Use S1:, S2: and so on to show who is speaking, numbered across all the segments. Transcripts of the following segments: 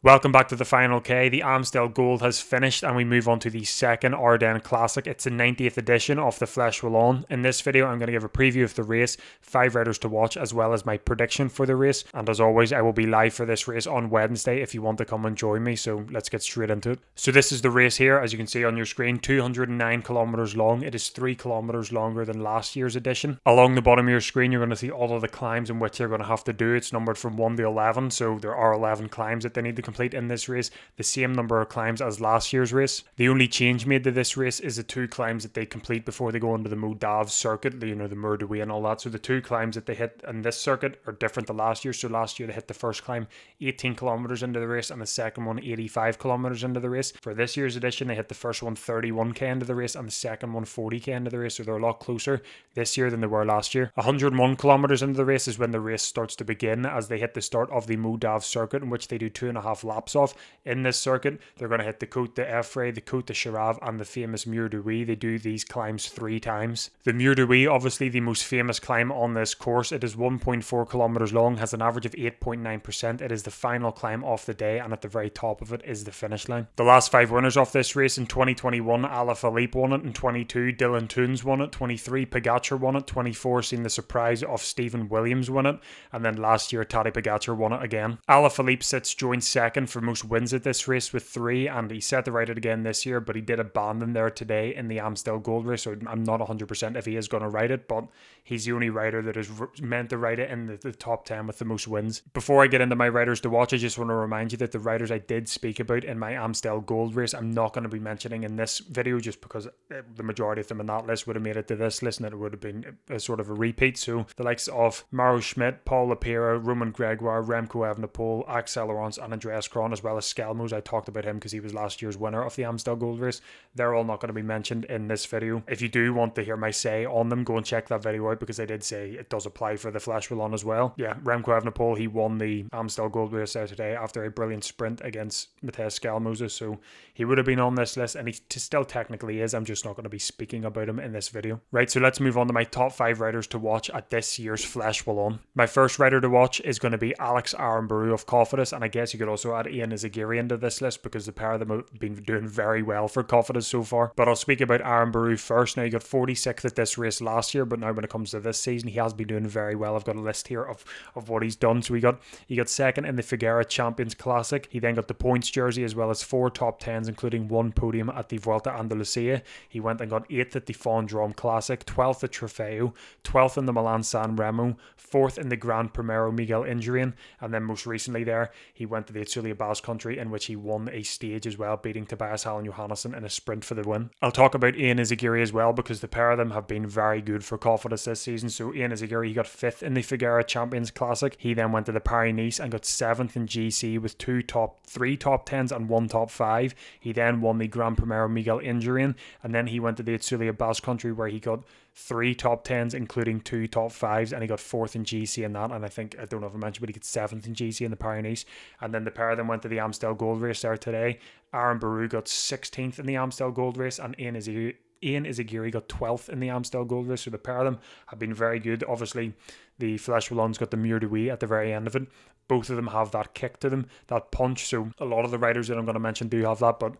S1: Welcome back to the Final K. The Amstel Gold has finished and we move on to the second Ardenne Classic. It's the 90th edition of the Flèche Wallonne. In this video, I'm going to give a preview of the race, 5 riders to watch, as well as my prediction for the race. And as always, I will be live for this race on Wednesday if you want to come and join me. So let's get straight into it. So this is the race here, as you can see on your screen, 209 kilometers long. It is 3 kilometers longer than last year's edition. Along the bottom of your screen, you're going to see all of the climbs in which you're going to have to do. It's numbered from 1 to 11, so there are 11 climbs that they need to complete in this race, the same number of climbs as last year's race. The only change made to this race is the 2 climbs that they complete before they go into the Moldave circuit, the Mur de Huy and all that. So the 2 climbs that they hit in this circuit are different to last year. So last year they hit the first climb 18 kilometers into the race and the second one 85 kilometers into the race. For this year's edition, they hit the first one 31k into the race and the second one 40k into the race. So they're a lot closer this year than they were last year. 101 kilometers into the race is when the race starts to begin, as they hit the start of the Moldave circuit, in which they do 2.5 laps off. In this circuit, they're going to hit the Côte d'Effray, the Côte de Charav, and the famous Mur de Huy. They do these climbs 3 times. The Mur de Huy, obviously the most famous climb on this course. It is 1.4 kilometers long, has an average of 8.9%. It is the final climb of the day, and at the very top of it is the finish line. The last 5 winners of this race: in 2021, Alaphilippe won it; in 22, Dylan Teuns won it; 23, Pogacar won it; 24, seen the surprise of Stephen Williams win it; and then last year, Tadej Pogacar won it again. Alaphilippe sits joint second for most wins at this race with 3, and he set to ride it again this year, but he did abandon there today in the Amstel Gold race, so I'm not 100% if he is going to ride it, but he's the only rider that is meant to ride it in the top 10 with the most wins. Before I get into my riders to watch, I just want to remind you that the riders I did speak about in my Amstel Gold race, I'm not going to be mentioning in this video, just because the majority of them in that list would have made it to this list, and it would have been a sort of a repeat. So the likes of Mauro Schmidt, Paul Lapera, Roman Gregoire, Remco Evenepoel, Axel Laurence, and Andreas Kron, as well as Skelmos. I talked about him because he was last year's winner of the Amstel Gold race. They're all not going to be mentioned in this video. If you do want to hear my say on them, go and check that video out, because I did say it does apply for the Flèche Wallonne as well. Yeah, Remco Evenepoel, he won the Amstel Gold race there today after a brilliant sprint against Matthias Skelmos, so he would have been on this list, and he still technically is. I'm just not going to be speaking about him in this video. Right, so let's move on to my top 5 riders to watch at this year's Flèche Wallonne. My first rider to watch is going to be Alex Aramburou of Cofidis, and I guess you could also add Ian Izagiri into this list, because the pair of them have been doing very well for Cofidis so far. But I'll speak about Aramburou first. Now, he got 46th at this race last year, but now when it comes to this season, he has been doing very well. I've got a list here of what he's done. So he got second in the Figueira Champions Classic. He then got the points jersey, as well as 4 top 10s, including 1 podium at the Vuelta a Andalucía. He went and got 8th at the Fondrom Classic, 12th at Trofeo, 12th in the Milan San Remo, 4th in the Gran Premio Miguel Indurain, and then most recently there, he went to the Itzulia Basque Country, in which he won a stage as well, beating Tobias Hallen Johannesson in a sprint for the win. I'll talk about Ian Izagiri as well, because the pair of them have been very good for Cofidis this season. So Ian Izagiri, he got 5th in the Figueira Champions Classic. He then went to the Paris-Nice and got 7th in GC with 3 top 10s and 1 top 5. He then won the Gran Premio Miguel Indurain, and then he went to the Itzulia Basque Country, where he got 3 top 10s, including 2 top 5s, and he got 4th in GC in that. And I don't know if I mentioned, but he got 7th in GC in the Paris-Nice. And then the pair of them went to the Amstel Gold race there today. Aramburou got 16th in the Amstel Gold race, and Ian Izagiri got 12th in the Amstel Gold race. So the pair of them have been very good. Obviously, the Flèche Wallonne's got the Mur de Huy at the very end of it. Both of them have that kick to them, that punch. So a lot of the riders that I'm going to mention do have that, but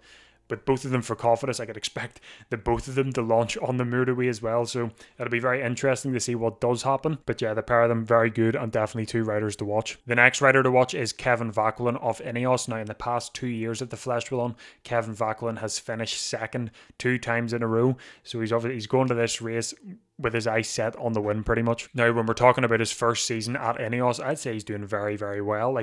S1: both of them for Cofidis, I could expect both of them to launch on the Mur de Huy as well. So it'll be very interesting to see what does happen. But yeah, the pair of them very good, and definitely 2 riders to watch. The next rider to watch is Kevin Vauquelin of Ineos. Now, in the past 2 years at the Flèche Wallonne, Kevin Vauquelin has finished second 2 times in a row. So he's going to this race with his eyes set on the win, pretty much. Now, when we're talking about his first season at Ineos, I'd say he's doing very, very well.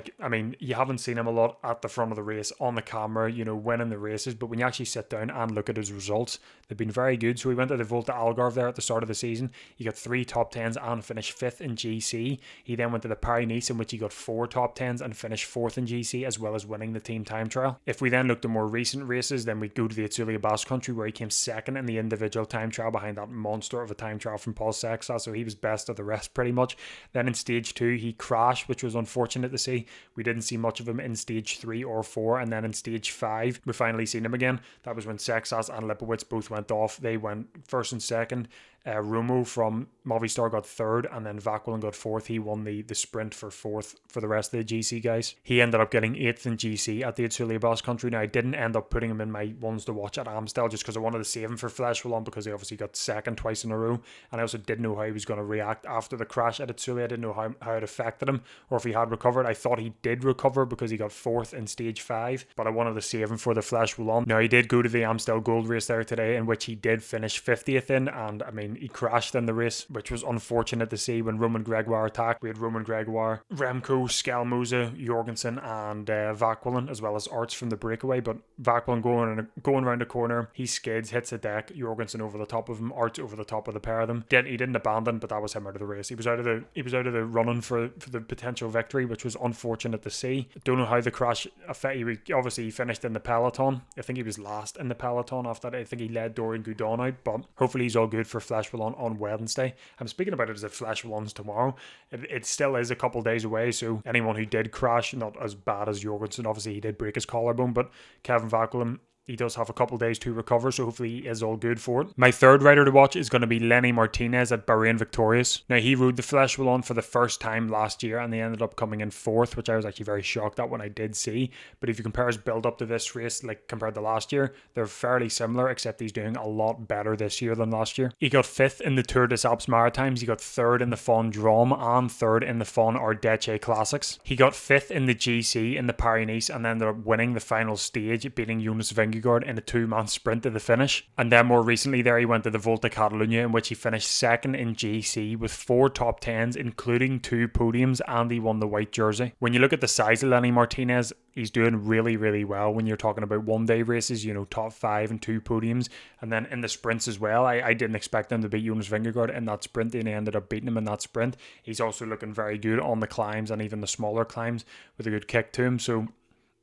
S1: You haven't seen him a lot at the front of the race on the camera, winning the races, but when you actually sit down and look at his results, they've been very good. So he went to the Volta Algarve there at the start of the season. He got 3 top 10s and finished 5th in GC. He then went to the Paris-Nice, in which he got 4 top 10s and finished 4th in GC, as well as winning the team time trial. If we then look to more recent races, then we go to the Itzulia Basque Country, where he came second in the individual time trial behind that monster of a time trial trial from Paul Sexas, so he was best of the rest pretty much. Then in stage 2, he crashed, which was unfortunate to see. We didn't see much of him in stage 3 or 4, and then in stage 5, we finally seen him again. That was when Sexas and Lipowitz both went off. They went first and second. Romo from Movistar got third, and then Vauquelin got fourth. He won the sprint for fourth for the rest of the GC guys. He ended up getting 8th in GC at the Etsulia Basque Country. Now, I didn't end up putting him in my ones to watch at Amstel just because I wanted to save him for Flèche Wallonne, because he obviously got second twice in a row, and I also didn't know how he was going to react after the crash at Etsulia. I didn't know how it affected him or if he had recovered. I thought he did recover because he got 4th in stage 5, but I wanted to save him for the Flèche Wallonne. Now, he did go to the Amstel Gold race there today, in which he did finish 50th in, and I mean, he crashed in the race, which was unfortunate to see when Roman Gregoire attacked. We had Roman Gregoire, Remco, Skelmoza, Jorgensen, and Vauquelin, as well as Arts from the breakaway. But Vauquelin going around the corner, he skids, hits a deck, Jorgensen over the top of him, Arts over the top of the pair of them. He didn't abandon, but that was him out of the race. He was out of the running for the potential victory, which was unfortunate to see. Don't know how the crash affected. He finished in the peloton. I think he was last in the peloton after that. I think he led Dorian Goudon out, but hopefully he's all good for Flèche Wallonne on Wednesday. I'm speaking about it as if Flèche Wallonne's tomorrow. It still is a couple days away, so anyone who did crash, not as bad as Jorgensen, obviously he did break his collarbone, but Kevin Vauquelin, he does have a couple days to recover, so hopefully he is all good for it. My third rider to watch is going to be Lenny Martinez at Bahrain Victorious. Now, he rode the Flèche Wallonne for the first time last year, and they ended up coming in 4th, which I was actually very shocked at when I did see. But if you compare his build up to this race, like compared to last year, they're fairly similar, except he's doing a lot better this year than last year. He got 5th in the Tour des Alpes Maritimes, he got 3rd in the Fon Drôme, and 3rd in the Fon Ardèche Classics. He got 5th in the GC in the Paris-Nice, and ended up winning the final stage, beating Jonas Vingegaard in a 2-man sprint to the finish. And then more recently there, he went to the Volta Catalunya, in which he finished 2nd in GC with 4 top 10s, including 2 podiums, and he won the white jersey. When you look at the size of Lenny Martinez, he's doing really, really well when you're talking about one-day races, you know, top 5 and 2 podiums. And then in the sprints as well, I didn't expect him to beat Jonas Vingegaard in that sprint, and he ended up beating him in that sprint. He's also looking very good on the climbs and even the smaller climbs with a good kick to him. So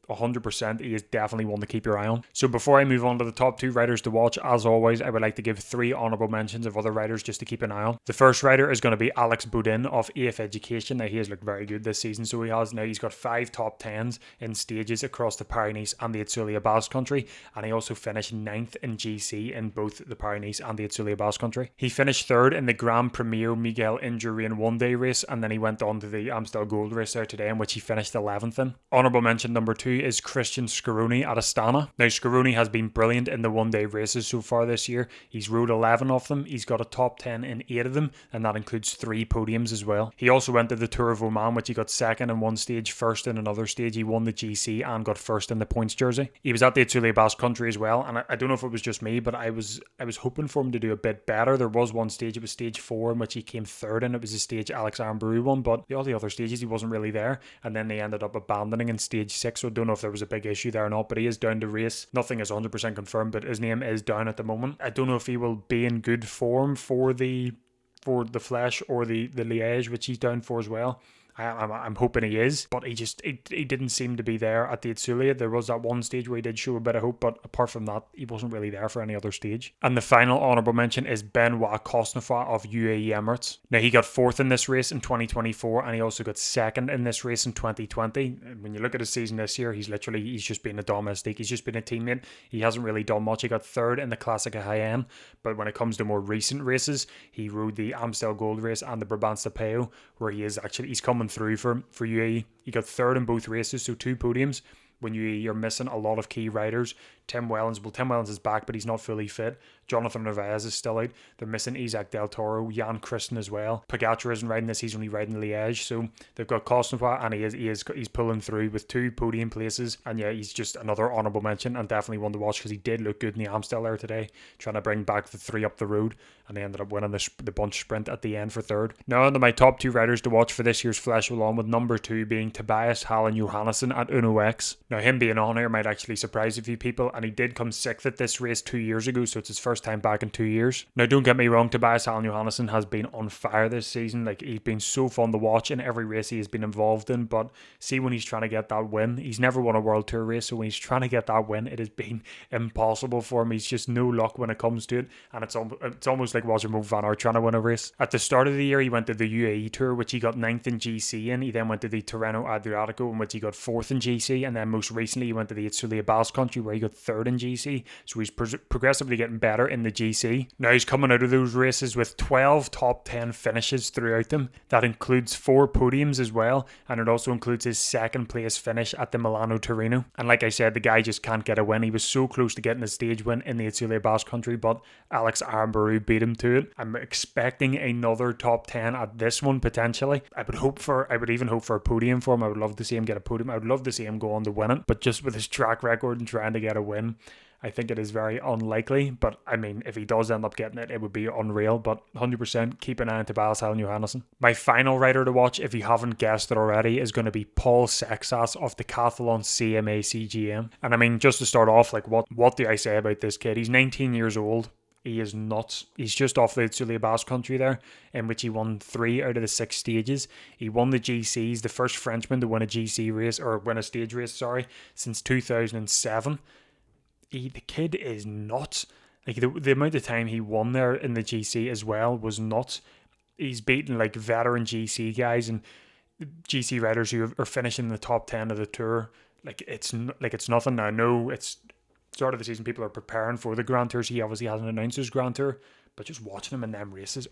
S1: 100%, he is definitely one to keep your eye on. So before I move on to the top 2 riders to watch, as always, I would like to give 3 honourable mentions of other riders just to keep an eye on. The first rider is going to be Alex Boudin of AF Education. Now, he has looked very good this season, so he's got 5 top 10s in stages across the Paris-Nice and the Etsulia Basque Country, and he also finished 9th in GC in both the Paris-Nice and the Etsulia Basque Country. He finished 3rd in the Gran Premio Miguel Indurain one-day race, and then he went on to the Amstel Gold race there today, in which he finished 11th in. Honourable mention number 2 is Christian Scaroni at Astana. Now, Scaroni has been brilliant in the one-day races so far this year. He's rode 11 of them. He's got a top 10 in 8 of them, and that includes 3 podiums as well. He also went to the Tour of Oman, which he got 2nd in one stage, 1st in another stage. He won the GC and got 1st in the points jersey. He was at the Etsulia Basque Country as well, and I don't know if it was just me, but I was hoping for him to do a bit better. There was one stage, it was stage 4, in which he came 3rd in. It was a stage Alex Armburu won, but all the other stages he wasn't really there, and then they ended up abandoning in stage 6, so I don't know if there was a big issue there or not, but he is down to race. Nothing is 100% confirmed, but his name is down at the moment. I don't know if he will be in good form for the Flèche or the Liège, which he's down for as well. I'm hoping he is, but he didn't seem to be there at the Etsulia. There was that one stage where he did show a bit of hope, but apart from that, he wasn't really there for any other stage. And the final honourable mention is Benoit Cosnefroid of UAE Emirates. Now, he got 4th in this race in 2024, and he also got 2nd in this race in 2020. And when you look at his season this year, he's just been a domestique. He's just been a teammate. He hasn't really done much. He got 3rd in the Classic of Hayen, but when it comes to more recent races, he rode the Amstel Gold race and the Brabants de Pau, where he's coming through for UAE. He got 3rd in both races, so 2 podiums. When you're missing a lot of key riders. Tim Wellens is back, but he's not fully fit. Jonathan Narvaez is still out. They're missing Isaac Del Toro, Jan Christen as well. Pogacar isn't riding this, he's only riding Liège. So they've got Cosnefroid, and he's pulling through with 2 podium places. And yeah, he's just another honourable mention, and definitely one to watch, because he did look good in the Amstel there today, trying to bring back the 3 up the road, and they ended up winning the bunch sprint at the end for 3rd. Now onto my top 2 riders to watch for this year's Flèche Wallonne, with number 2 being Tobias Hallen Johannesson at Uno X. Now, him being on here might actually surprise a few people, and he did come 6th at this race 2 years ago, so it's his first time back in 2 years. Now, don't get me wrong, Tobias Allen Johannesson has been on fire this season. Like, he's been so fun to watch in every race he has been involved in, but see, when he's trying to get that win, he's never won a World Tour race, so when he's trying to get that win, it has been impossible for him. He's just no luck when it comes to it, and it's almost like Roger Van Aert trying to win a race. At the start of the year, he went to the UAE Tour, which he got 9th in GC in. He then went to the Tirreno Adriatico, in which he got 4th in GC, and then most recently he went to the Itzulia Basque Country, where he got 3rd in GC. So he's progressively getting better in the GC. Now he's coming out of those races with 12 top 10 finishes throughout them. That includes 4 podiums as well, and it also includes his 2nd place finish at the Milano Torino. And like I said, the guy just can't get a win. He was so close to getting a stage win in the Itzulia Basque Country, but Alex Aramburú beat him to it. I'm expecting another top 10 at this one potentially. I would even hope for a podium for him. I would love to see him get a podium. I would love to see him go on to win it, but just with his track record and trying to get a win, I think it is very unlikely. But I mean, if he does end up getting it, it would be unreal. But 100% keep an eye on Tobias Allen Johannesson. My final rider to watch, if you haven't guessed it already, is going to be Paul Sexas of the Decathlon CMA CGM. And I mean, just to start off, like what do I say about this kid? He's 19 years old. He is nuts. He's just off the Itzulia Basque Country there, in which he won 3 out of the 6 stages. He won the GCs, the first Frenchman to win a GC race, or win a stage race, since 2007. The kid is nuts. Like, the amount of time he won there in the GC as well was nuts. He's beaten like veteran GC guys and GC riders who are finishing in the top 10 of the tour. It's nothing. I know it's start of the season, people are preparing for the Grand Tours. He obviously hasn't announced his Grand Tour, but just watching him in them races,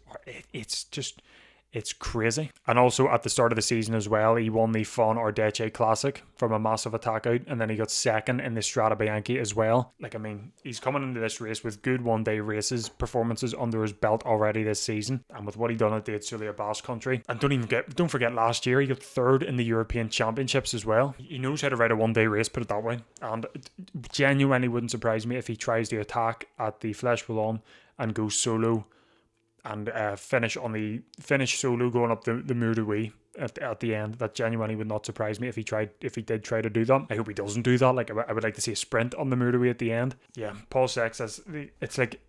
S1: it's crazy. And also at the start of the season as well, he won the Fon Ardèche Classic from a massive attack out, and then he got 2nd in the Strade Bianche as well. Like, I mean, he's coming into this race with good one-day races performances under his belt already this season, and with what he done at the Itzulia Basque Country. And don't forget last year he got 3rd in the European Championships as well. He knows how to ride a one-day race, put it that way, and it genuinely wouldn't surprise me if he tries to attack at the Flèche Wallonne and go solo and finish solo going up the Mur de Huy at the end. That genuinely would not surprise me if he did try to do that. I hope he doesn't do that. Like, I would like to see a sprint on the Mur de Huy at the end. Yeah, Paul Sexas, it's like,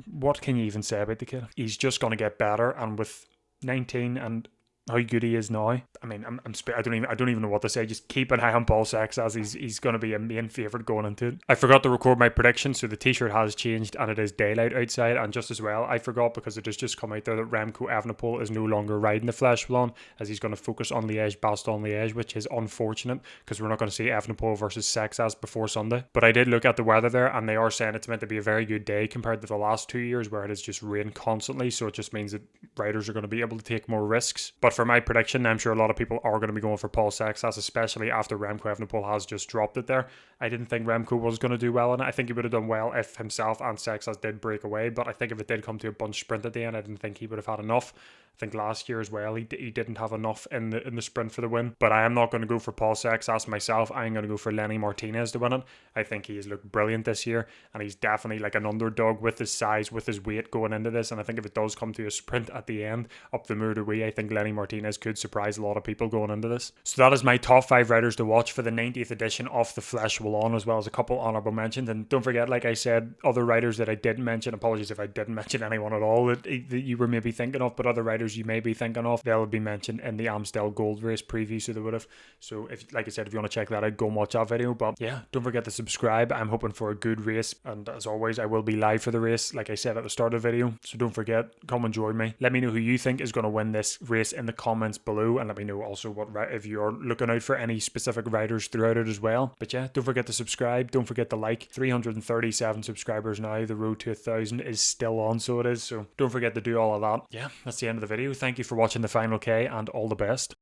S1: what can you even say about the kid? He's just going to get better, and with 19 and how good he is now, I mean, I don't even know what to say. Just keep an eye on Paul Sexas. He's going to be a main favourite going into it. I forgot to record my prediction, so the t-shirt has changed and it is daylight outside. And just as well, I forgot, because it has just come out there that Remco Evenepoel is no longer riding the Flèche Wallonne, as he's going to focus on Liège-Bastogne-Liège, which is unfortunate because we're not going to see Evenepoel versus Sexas before Sunday. But I did look at the weather there, and they are saying it's meant to be a very good day compared to the last 2 years where it has just rained constantly. So it just means that riders are going to be able to take more risks. But for my prediction, I'm sure a lot of people are going to be going for Paul Sexas, especially after Remco Evenepoel has just dropped it there. I didn't think Remco was going to do well in it. I think he would have done well if himself and Sexas did break away, but I think if it did come to a bunch sprint at the end, I didn't think he would have had enough. I think last year as well, he didn't have enough in the sprint for the win. But I am not going to go for Paul Sexas myself. I'm going to go for Lenny Martinez to win it. I think he has looked brilliant this year, and he's definitely like an underdog with his size, with his weight going into this. And I think if it does come to a sprint at the end up the Mur de Huy, I think Lenny Martinez could surprise a lot of people going into this. So that is my top 5 riders to watch for the 90th edition of the Flèche Wallonne, as well as a couple honourable mentions. And don't forget, like I said, other riders that I didn't mention, apologies if I didn't mention anyone at all that you were maybe thinking of, but other riders you may be thinking of, they'll be mentioned in the Amstel Gold Race preview, so they would have. So if, like I said, if you want to check that out, go and watch that video. But yeah, don't forget to subscribe. I'm hoping for a good race, and as always, I will be live for the race, like I said at the start of the video. So don't forget, come and join me. Let me know who you think is going to win this race in the comments below, and let me know also if you're looking out for any specific riders throughout it as well. But yeah, don't forget to subscribe, don't forget to like. 337 subscribers now, the road to 1,000 is still on, so it is. So don't forget to do all of that. Yeah, that's the end of the video. Thank you for watching The Final K, and all the best.